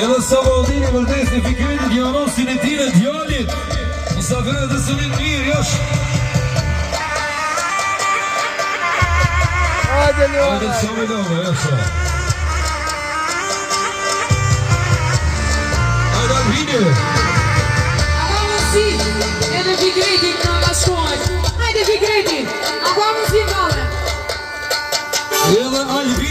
Edhe sa valdini vërdes në fikretit janosin e tine djallit Musafirët dhe sëmin mirë, josh Hajde Luana Hajde të shumë e dome, josh Hajde Albine Avamo sì, edhe fikretit në bashkojt Hajde fikretit, avamo sì dole Edhe Albine